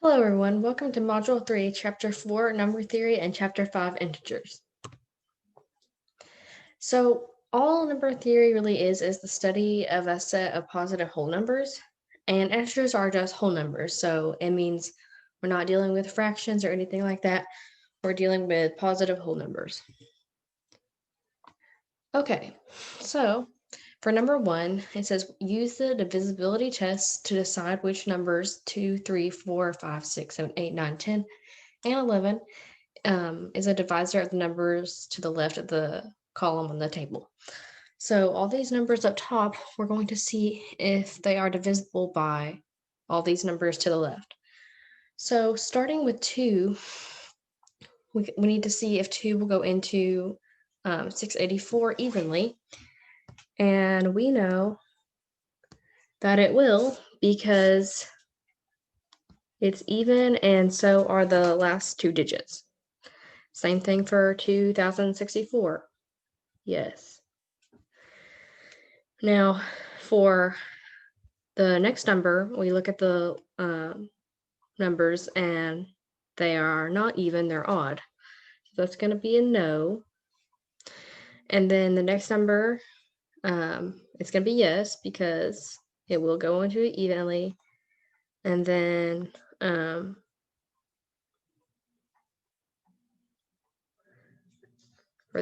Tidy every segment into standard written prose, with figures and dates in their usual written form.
Hello everyone, welcome to Module 3, Chapter 4, Number Theory, and Chapter 5, Integers. So all number theory really is the study of a set of positive whole numbers, and integers are just whole numbers, so it means we're not dealing with fractions or anything like that, we're dealing with positive whole numbers. Okay, so for number 1, it says use the divisibility test to decide which numbers 2, 3, 4, 5, 6, 7, 8, 9, 10, and 11 is a divisor of the numbers to the left of the column on the table. So all these numbers up top, we're going to see if they are divisible by all these numbers to the left. So starting with 2, we need to see if 2 will go into 684 evenly. And we know that it will because it's even and so are the last 2 digits. Same thing for 2064. Yes. Now, for the next number, we look at the numbers and they are not even, they're odd. So that's going to be a no. And then the next number, it's going to be yes because it will go into it evenly. And then for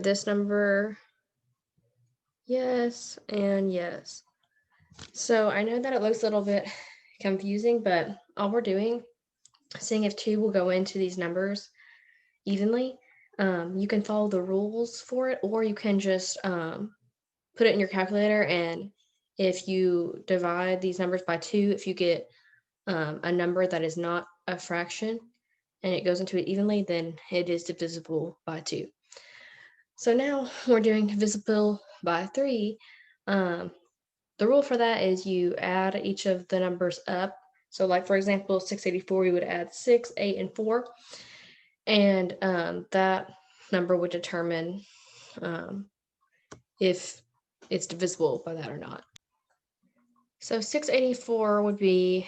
this number, yes and yes. So I know that it looks a little bit confusing, but all we're doing, seeing if 2 will go into these numbers evenly, you can follow the rules for it, or you can just put it in your calculator, and if you divide these numbers by 2, if you get a number that is not a fraction and it goes into it evenly, then it is divisible by 2. So now we're doing divisible by 3. The rule for that is you add each of the numbers up. So like, for example, 684, you would add 6, 8, and 4. And that number would determine if it's divisible by that or not. So 684 would be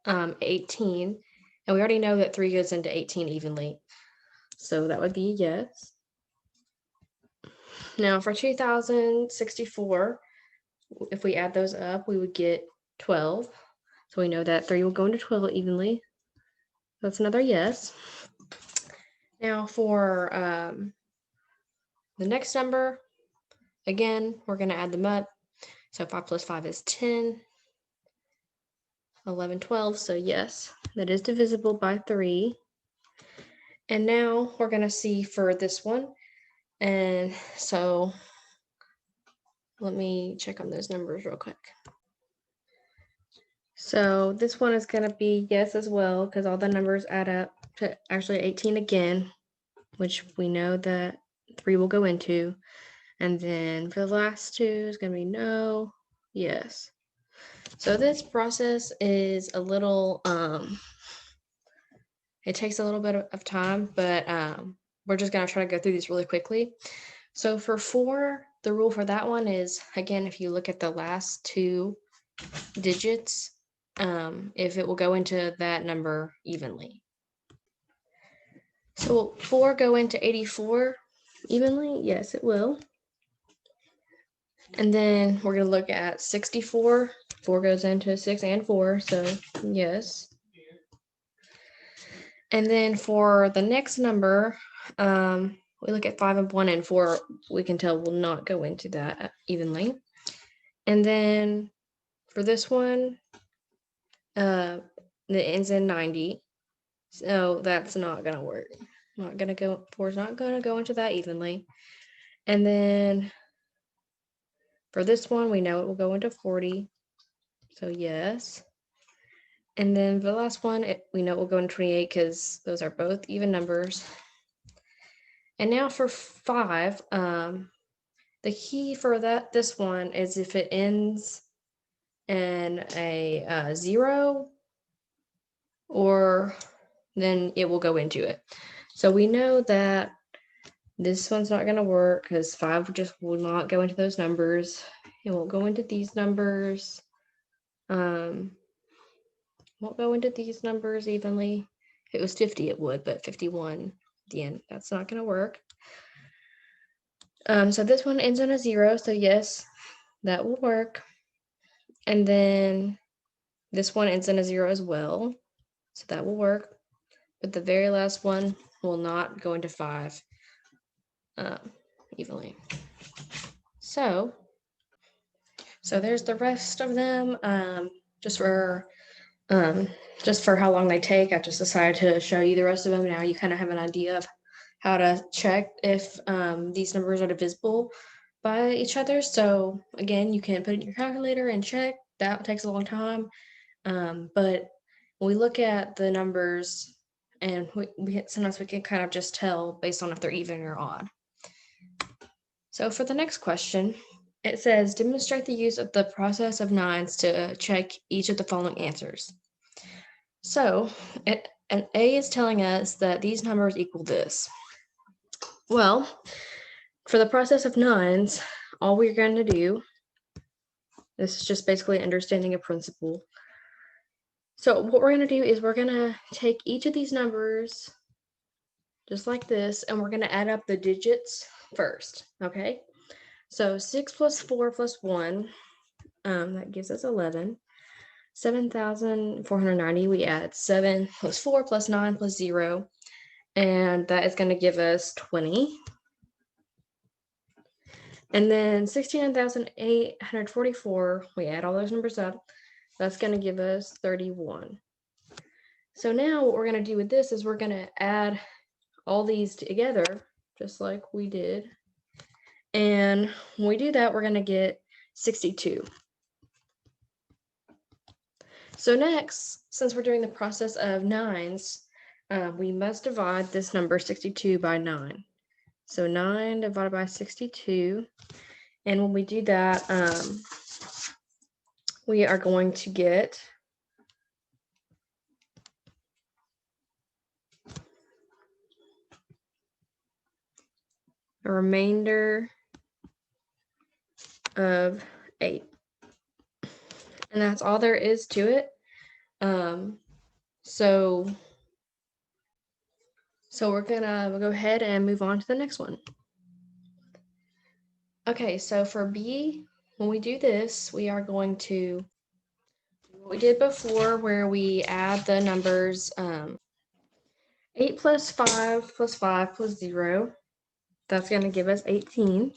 18. And we already know that 3 goes into 18 evenly. So that would be yes. Now for 2064, if we add those up, we would get 12. So we know that 3 will go into 12 evenly. That's another yes. Now for the next number, again, we're going to add them up. So 5 plus 5 is 10. 11, 12, so yes, that is divisible by 3. And now we're going to see for this one. And so let me check on those numbers real quick. So this one is going to be yes as well, because all the numbers add up to actually 18 again, which we know that 3 will go into. And then for the last 2 is going to be no, yes. So this process is a little, it takes a little bit of time, but we're just going to try to go through these really quickly. So for 4, the rule for that one is, again, if you look at the last 2 digits, if it will go into that number evenly. So will 4 go into 84 evenly? Yes, it will. And then we're going to look at 64. 4 goes into 6 and 4, so yes. And then for the next number, we look at 5 and 1 and 4, we can tell will not go into that evenly. And then for this one, it ends in 90. So that's not going to work. 4 is not going to go into that evenly. And then for this one, we know it will go into 40. So yes. And then for the last one, we know it will go into 28 because those are both even numbers. And now for 5, the key for this one is if it ends in a 0, or then it will go into it. So we know that this one's not going to work because 5 just will not go into those numbers. It won't go into these numbers. Won't go into these numbers evenly. it was 50, it would, but 51 at the end, that's not going to work. So this one ends in a 0, so yes, that will work. And then this one ends in a 0 as well, so that will work. But the very last one will not go into 5 evenly. So there's the rest of them. Just for how long they take, I just decided to show you the rest of them. Now you kind of have an idea of how to check if these numbers are divisible by each other. So again, you can put it in your calculator and check. That takes a long time. But when we look at the numbers, and sometimes we can kind of just tell based on if they're even or odd. So for the next question, it says, demonstrate the use of the process of nines to check each of the following answers. So an A is telling us that these numbers equal this. Well, for the process of nines, all we're going to do, this is just basically understanding a principle. So what we're going to do is we're going to take each of these numbers just like this, and we're going to add up the digits first, okay? So 6 plus 4 plus 1, that gives us 11. 7,490, we add 7 plus 4 plus 9 plus 0, and that is going to give us 20. And then 69,844, we add all those numbers up, that's going to give us 31. So now what we're going to do with this is we're going to add all these together, just like we did. And when we do that, we're going to get 62. So next, since we're doing the process of nines, we must divide this number 62 by 9. So 9 divided by 62. And when we do that, we are going to get a remainder of 8. And that's all there is to it. So we're gonna go ahead and move on to the next one. Okay, so for B, when we do this, we are going to do what we did before, where we add the numbers 8 plus 5 plus 5 plus 0. That's going to give us 18.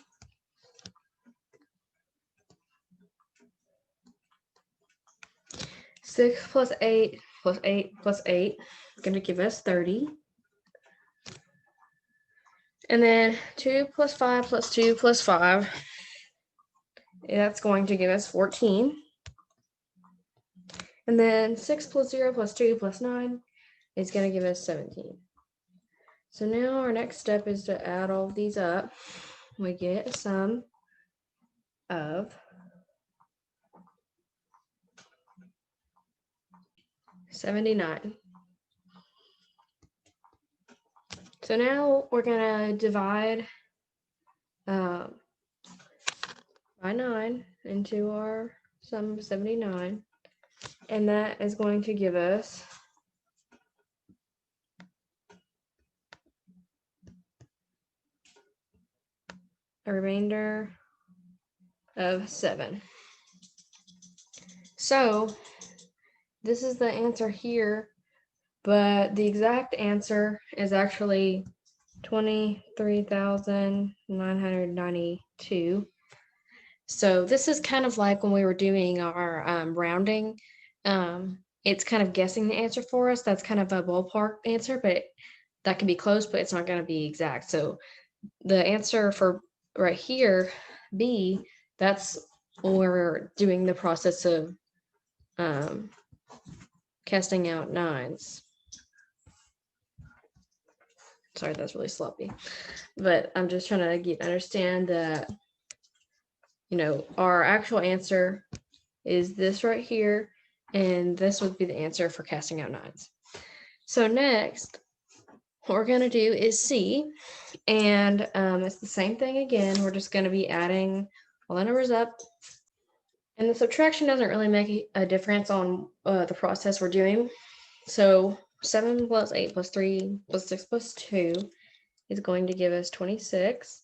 Six plus 8 plus 8 plus 8 is going to give us 30. And then 2 plus 5 plus 2 plus 5, that's going to give us 14. And then 6 plus 0 plus 2 plus 9 is going to give us 17. So now our next step is to add all of these up. We get a sum of 79. So now we're going to divide by 9 into our sum of 79. And that is going to give us a remainder of 7. So this is the answer here, but the exact answer is actually 23,992. So this is kind of like when we were doing our rounding. It's kind of guessing the answer for us. That's kind of a ballpark answer, but that can be close, but it's not going to be exact. So the answer for right here, B, that's when we're doing the process of casting out nines. Sorry, that's really sloppy. But I'm just trying to understand that, our actual answer is this right here, and this would be the answer for casting out nines. So next, what we're going to do is C, and it's the same thing again. We're just going to be adding all the numbers up. And the subtraction doesn't really make a difference on the process we're doing. So 7 plus 8 plus 3 plus 6 plus 2 is going to give us 26.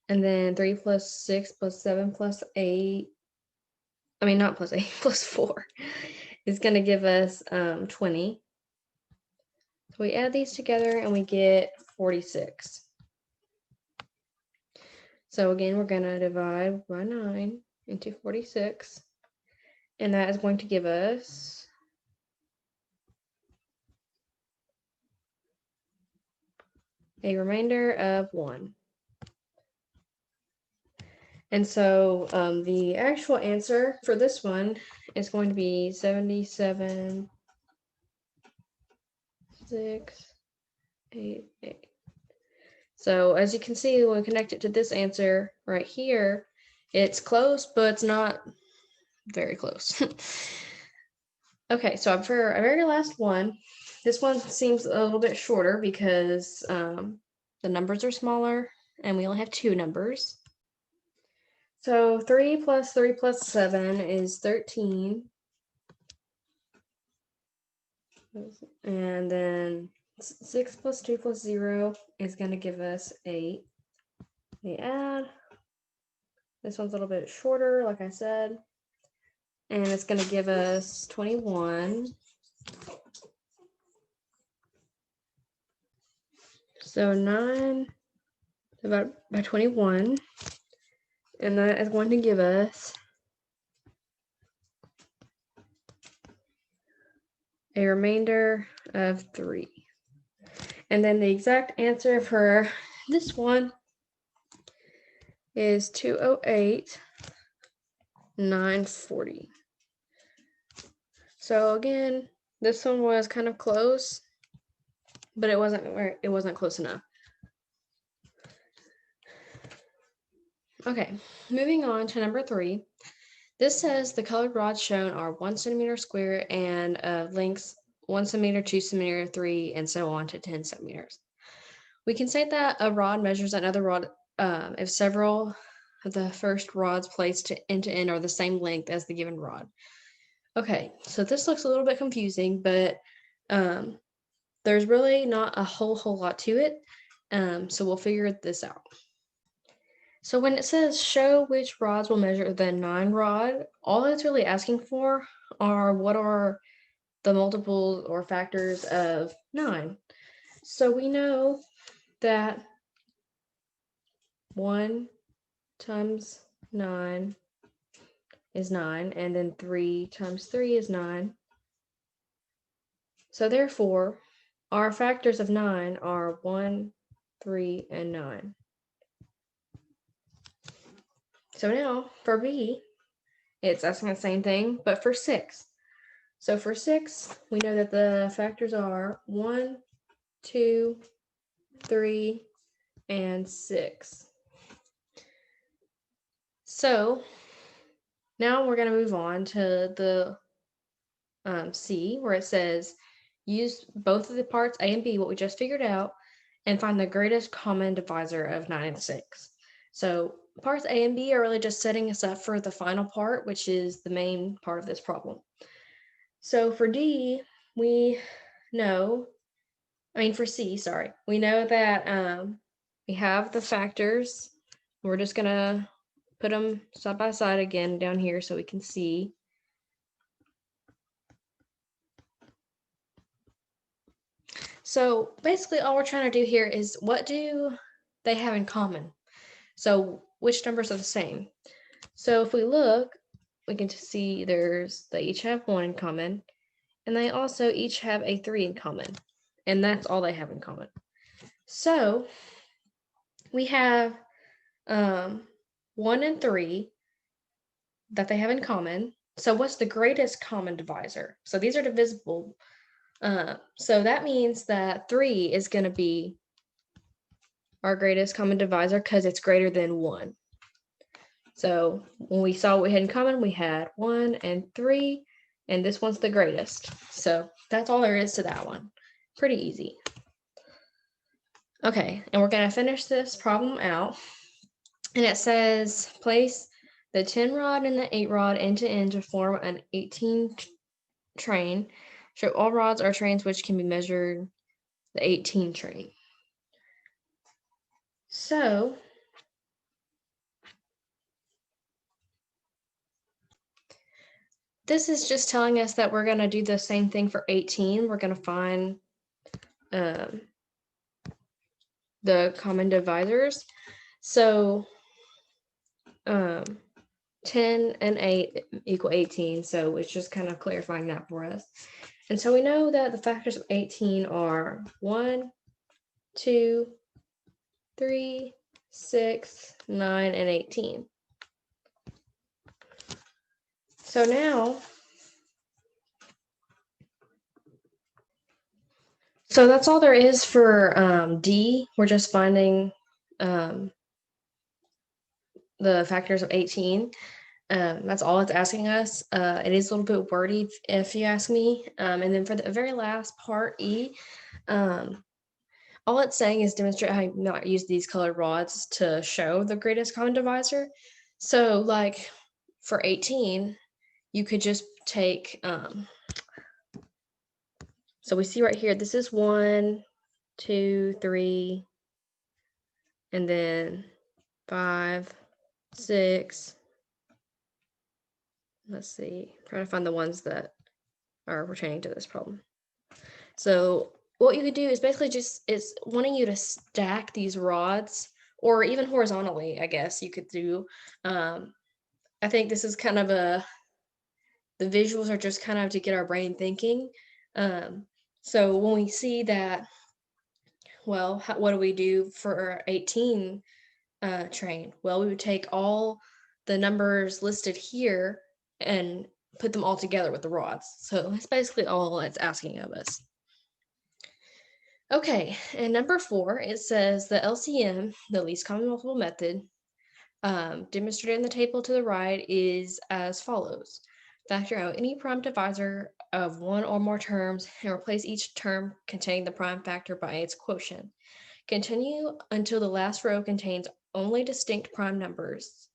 And then 3 plus 6 plus 7 plus 8, I mean, not plus 8, plus 4 is going to give us 20. So we add these together and we get 46. So again, we're going to divide by 9 into 46. And that is going to give us a remainder of 1. And so the actual answer for this one is going to be 77, 6, 8, 8. So as you can see, when we connect it to this answer right here, it's close, but it's not very close. Okay, so for our very last one, this one seems a little bit shorter because the numbers are smaller and we only have 2 numbers. So 3 plus 3 plus 7 is 13. And then 6 plus 2 plus 0 is going to give us 8. We add. This one's a little bit shorter, like I said. And it's going to give us 21. So 9 divided by 21. And that is going to give us a remainder of 3. And then the exact answer for this one is 208, 940. So again, this one was kind of close, but it wasn't close enough. Okay, moving on to number 3. This says the colored rods shown are 1 centimeter square and lengths 1 centimeter, 2 centimeter, 3, and so on to 10 centimeters. We can say that a rod measures another rod if several of the first rods placed end to end are the same length as the given rod. Okay, so this looks a little bit confusing, but there's really not a whole lot to it. So we'll figure this out. So when it says show which rods will measure the 9 rod, all it's really asking for are what are the multiples or factors of 9. So we know that 1 times 9 is 9, and then 3 times 3 is 9. So therefore, our factors of 9 are 1, 3, and 9. So now for B, it's asking the same thing, but for 6. So for 6, we know that the factors are 1, 2, 3, and 6. So now we're going to move on to the C, where it says use both of the parts A and B, what we just figured out, and find the greatest common divisor of 9 and 6. So parts A and B are really just setting us up for the final part, which is the main part of this problem. So for D, we know, for C, sorry, we know that we have the factors. We're just going to put them side by side again down here so we can see. So basically all we're trying to do here is what do they have in common? So which numbers are the same? So if we look, we can see they each have 1 in common, and they also each have a 3 in common, and that's all they have in common. So we have 1 and 3 that they have in common. So what's the greatest common divisor? So these are divisible. So that means that 3 is going to be our greatest common divisor because it's greater than 1. So when we saw what we had in common, we had 1 and 3, and this one's the greatest. So that's all there is to that one. Pretty easy. Okay, and we're going to finish this problem out. And it says place the 10 rod and the 8 rod end to end to form an 18 train Show all rods are trains which can be measured, the 18 train. So this is just telling us that we're going to do the same thing for 18. We're going to find the common divisors. So 10 and 8 equal 18. So it's just kind of clarifying that for us. And so we know that the factors of 18 are 1, 2, 3, 6, 9, and 18. So now, so that's all there is for D. We're just finding the factors of 18. That's all it's asking us. It is a little bit wordy if you ask me. And then for the very last part, E, all it's saying is demonstrate how you not use these colored rods to show the greatest common divisor. So like for 18, you could just take, so we see right here, this is 1, 2, 3, and then 5, 6. Let's see, try to find the ones that are pertaining to this problem. So what you could do is basically just is wanting you to stack these rods, or even horizontally, I guess you could do. I think this is kind of the visuals are just kind of to get our brain thinking. So when we see that, well, what do we do for 18 train? Well, we would take all the numbers listed here and put them all together with the rods. So that's basically all it's asking of us. Okay, and number 4, it says the LCM, the least common multiple method, demonstrated in the table to the right is as follows. Factor out any prime divisor of one or more terms and replace each term containing the prime factor by its quotient. Continue until the last row contains only distinct prime numbers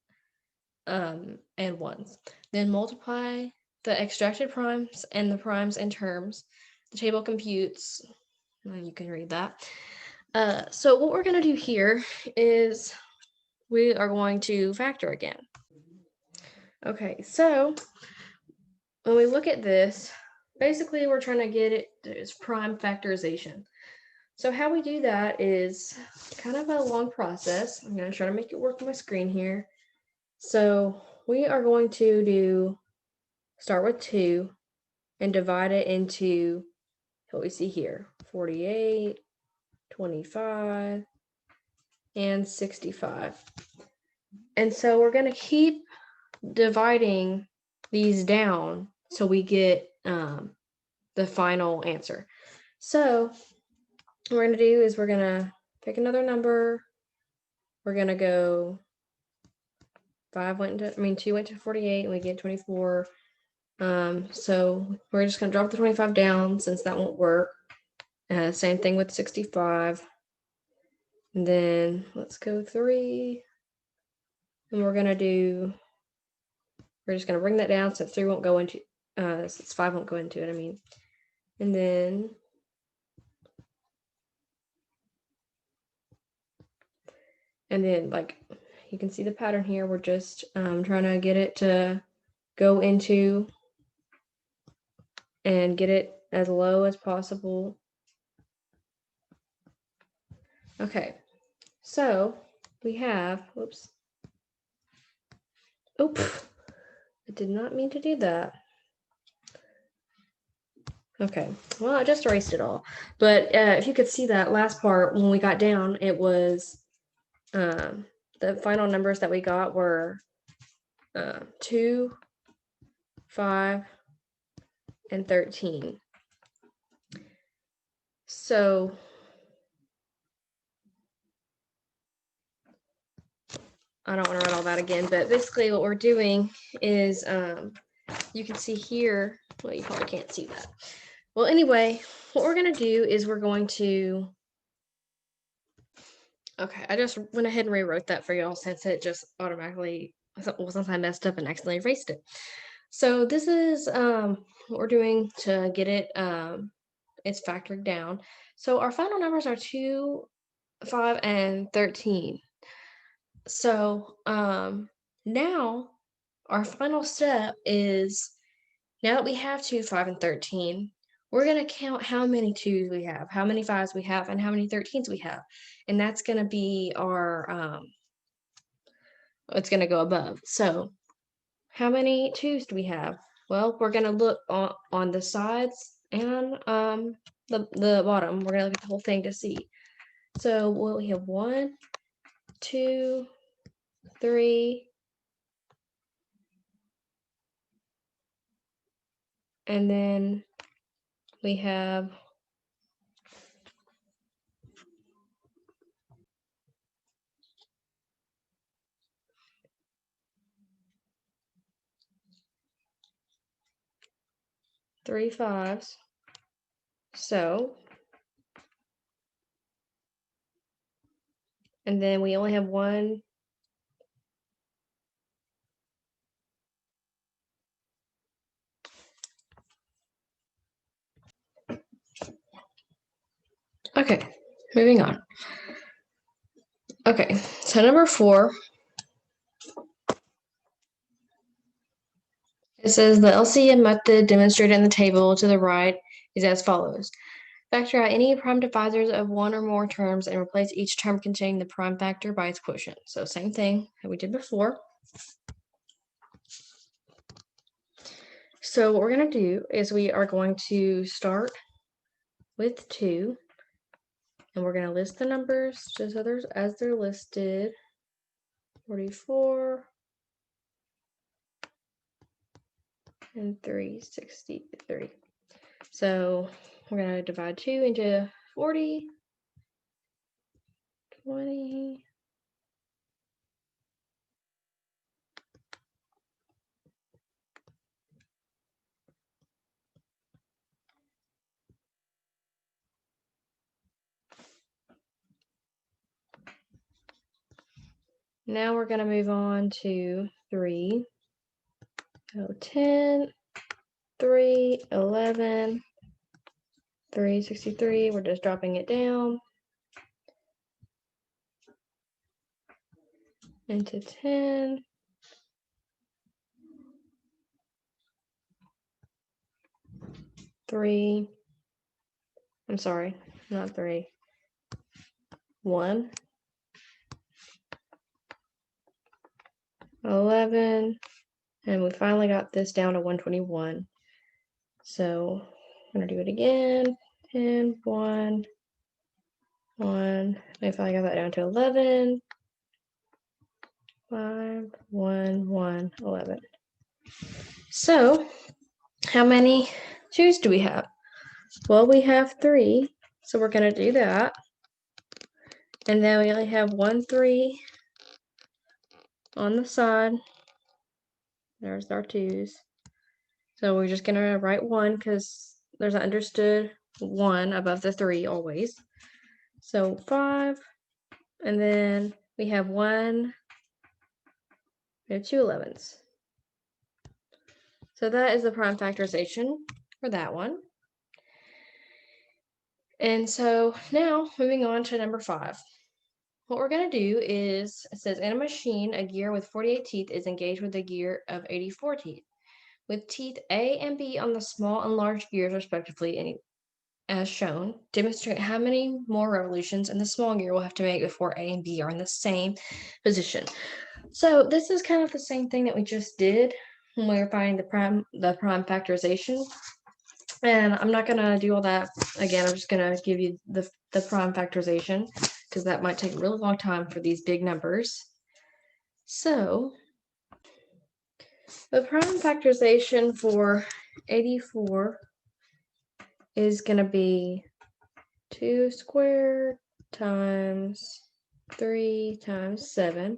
and ones. Then multiply the extracted primes and the primes and terms. The table computes, and you can read that. So what we're going to do here is we are going to factor again. Okay, so when we look at this, basically we're trying to get it as prime factorization. So how we do that is kind of a long process. I'm going to try to make it work on my screen here. So we are going to start with 2 and divide it into what we see here, 48, 25, and 65. And so we're going to keep dividing these down so we get the final answer. So what we're going to do is we're going to pick another number. We're going to go 2 went to 48 and we get 24. So we're just going to drop the 25 down since that won't work. Same thing with 65. And then let's go 3. And we're just going to bring that down so 3 won't go into, since 5 won't go into it, I mean. And then like you can see the pattern here, we're just trying to get it to go into and get it as low as possible. Okay, so we have, whoops. Oop, I did not mean to do that. Okay, well, I just erased it all. But if you could see that last part, when we got down, it was the final numbers that we got were 2, 5, and 13. So I don't want to write all that again, but basically what we're doing is you can see here, well, you probably can't see that. Well, anyway, what we're going to do is we're going to, okay, I just went ahead and rewrote that for y'all since it just automatically, well, since I messed up and accidentally erased it. So this is what we're doing to get it it's factored down. So our final numbers are 2, 5, and 13. So now our final step is, now that we have 2, 5, and 13, we're going to count how many 2s we have, how many 5s we have, and how many 13s we have. And that's going to be our, it's going to go above. So how many 2s do we have? Well, we're going to look on the sides and the bottom. We're going to look at the whole thing to see. So we have 1, 2, 3, and then we have 3 5s. So, and then we only have 1. Okay, moving on. Okay, so number 4, it says the LCM method demonstrated in the table to the right is as follows. Factor out any prime divisors of one or more terms and replace each term containing the prime factor by its quotient. So same thing that we did before. So what we're going to do is we are going to start with 2, and we're going to list the numbers just as they're listed. 44 and 363. So we're going to divide 2 into 40, 20, now we're going to move on to 3. So 10, 3, 11, 363. We're just dropping it down into 10. Three. I'm sorry, not 3. 1. 11. And we finally got this down to 121. So I'm going to do it again. 10, 1, 1. I finally got that down to 11. 5, 1, 1, 11. So how many 2s do we have? Well, we have 3. So we're going to do that. And then we only have 1 3 on the side. There's our 2s. So we're just going to write 1 because there's an understood 1 above the 3 always. So 5, and then we have 1, we have 2 11s. So that is the prime factorization for that one. And so now moving on to number 5. What we're going to do is, it says in a machine, a gear with 48 teeth is engaged with a gear of 84 teeth. With teeth A and B on the small and large gears respectively, and as shown, demonstrate how many more revolutions in the small gear will have to make before A and B are in the same position. So this is kind of the same thing that we just did when we were finding the prime factorization. And I'm not going to do all that again. I'm just going to give you the prime factorization because that might take a really long time for these big numbers. So the prime factorization for 84 is going to be 2 squared times 3 times 7.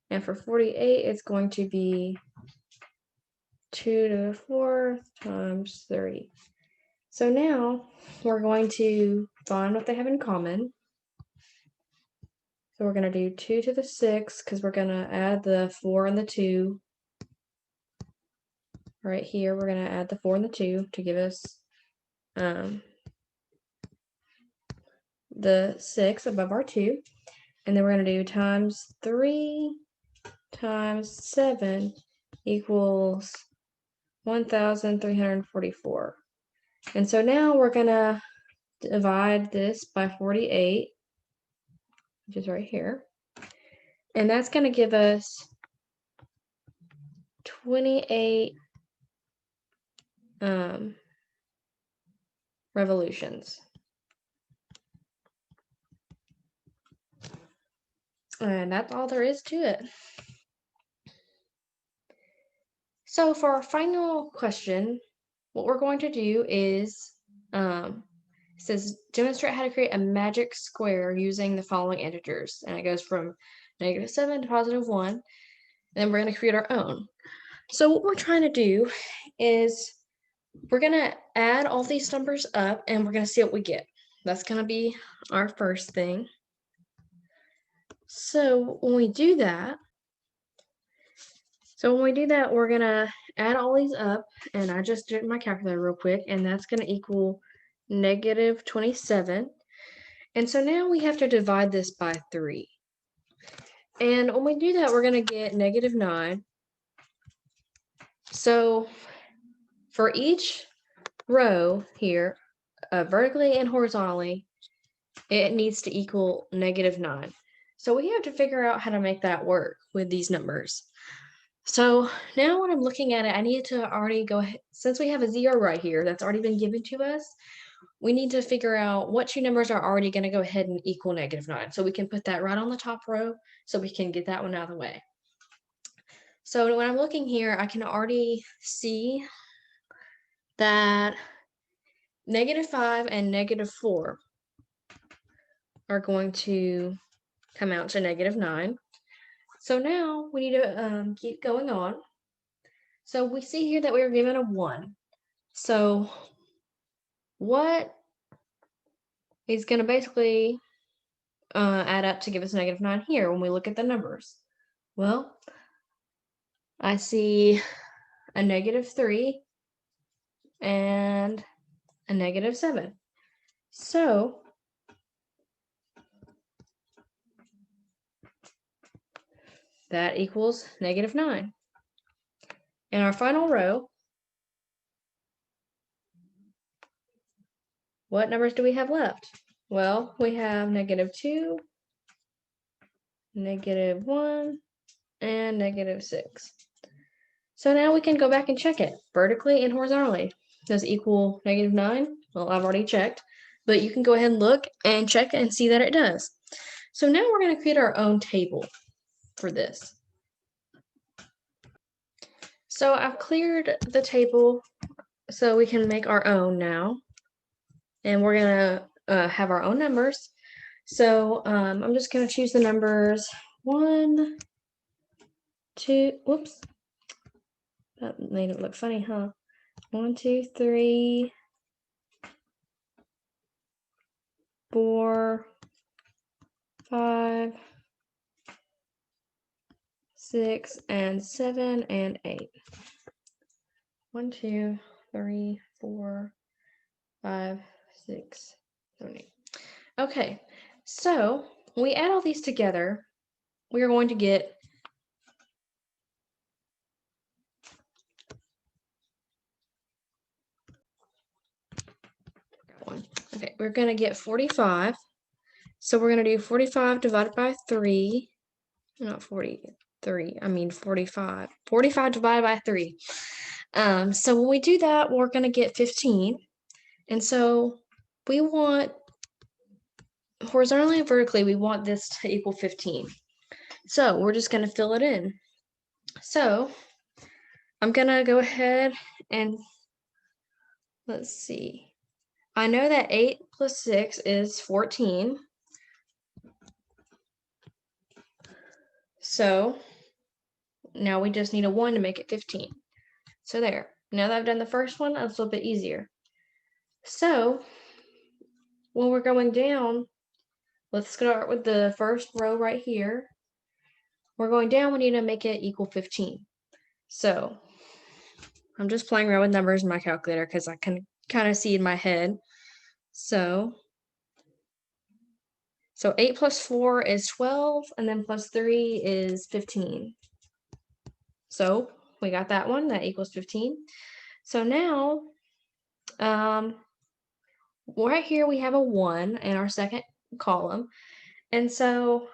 And for 48, it's going to be 2 to the 4th times 3. So now we're going to find what they have in common. So we're going to do 2 to the 6 because we're going to add the 4 and the 2. right here, we're going to add the 4 and the 2 to give us the 6 above our 2. And then we're going to do times 3 times 7 equals 1,344. And so now we're going to divide this by 48, which is right here. And that's going to give us 28 revolutions. And that's all there is to it. So for our final question, what we're going to do is, it says, demonstrate how to create a magic square using the following integers. And it goes from -7 to +1. And then we're going to create our own. So what we're trying to do is we're going to add all these numbers up and we're going to see what we get. That's going to be our first thing. So when we do that, we're going to add all these up, and I just did my calculator real quick, and that's going to equal -27. And so now we have to divide this by 3. And when we do that, we're going to get -9. So for each row here, vertically and horizontally, it needs to equal -9. So we have to figure out how to make that work with these numbers. So now when I'm looking at it, I need to already go ahead, since we have a 0 right here that's already been given to us, we need to figure out what two numbers are already going to go ahead and equal -9. So we can put that right on the top row so we can get that one out of the way. So when I'm looking here, I can already see that -5 and -4 are going to come out to -9. So now we need to keep going on. So we see here that we were given a 1. So what is going to basically add up to give us -9 here when we look at the numbers? Well, I see a -3 and a -7. So that equals -9. In our final row, what numbers do we have left? Well, we have -2, -1, and -6. So now we can go back and check it vertically and horizontally. Does it equal -9? Well, I've already checked, but you can go ahead and look and check and see that it does. So now we're going to create our own table for this. So I've cleared the table so we can make our own now. And we're going to have our own numbers. So I'm just going to choose the numbers 1, 2, whoops. That made it look funny, huh? 1, 2, 3, 4, 5, 6, and 7, and 8. 1, 2, 3, 4, 5, 6, 7, 8. Okay, so when we add all these together, we are going to get Okay, we're going to get 45. So we're going to do 45 divided by 3. Not 43, I mean 45. 45 divided by 3. So when we do that, we're going to get 15. And so we want, horizontally and vertically, we want this to equal 15. So we're just going to fill it in. So I'm going to go ahead and, let's see. I know that 8 plus 6 is 14. So now we just need a 1 to make it 15. So there. Now that I've done the first one, that's a little bit easier. So when we're going down, let's start with the first row right here. We're going down, we need to make it equal 15. So I'm just playing around with numbers in my calculator because I can kind of see in my head. So 8 plus 4 is 12, and then plus 3 is 15. So we got that one, that equals 15. So now, right here we have a 1 in our second column. And so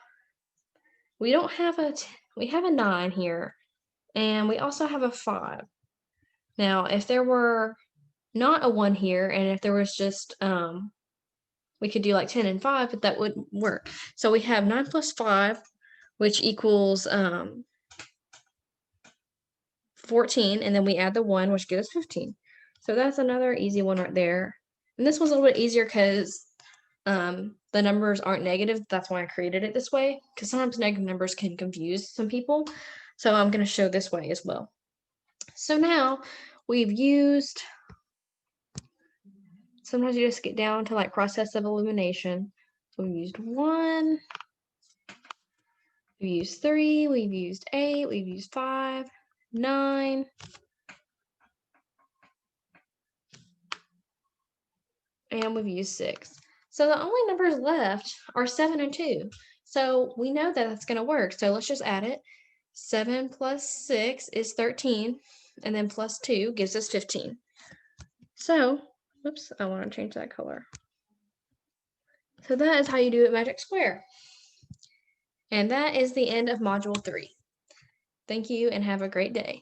we don't have we have a 9 here, and we also have a 5. Now, if there were not a 1 here, and if there was just, we could do like 10 and 5, but that wouldn't work. So we have 9 plus 5, which equals 14, and then we add the 1, which gives us 15. So that's another easy one right there. And this one's a little bit easier because the numbers aren't negative. That's why I created it this way, because sometimes negative numbers can confuse some people. So I'm going to show this way as well. So now we've used, sometimes you just get down to like process of elimination. So we've used 1, we've used 3, we've used 8, we've used 5, 9, and we've used 6. So the only numbers left are 7 and 2. So we know that that's going to work. So let's just add it. 7 plus 6 is 13, and then plus 2 gives us 15. So, oops, I want to change that color. So that is how you do it magic square. And that is the end of Module 3. Thank you and have a great day.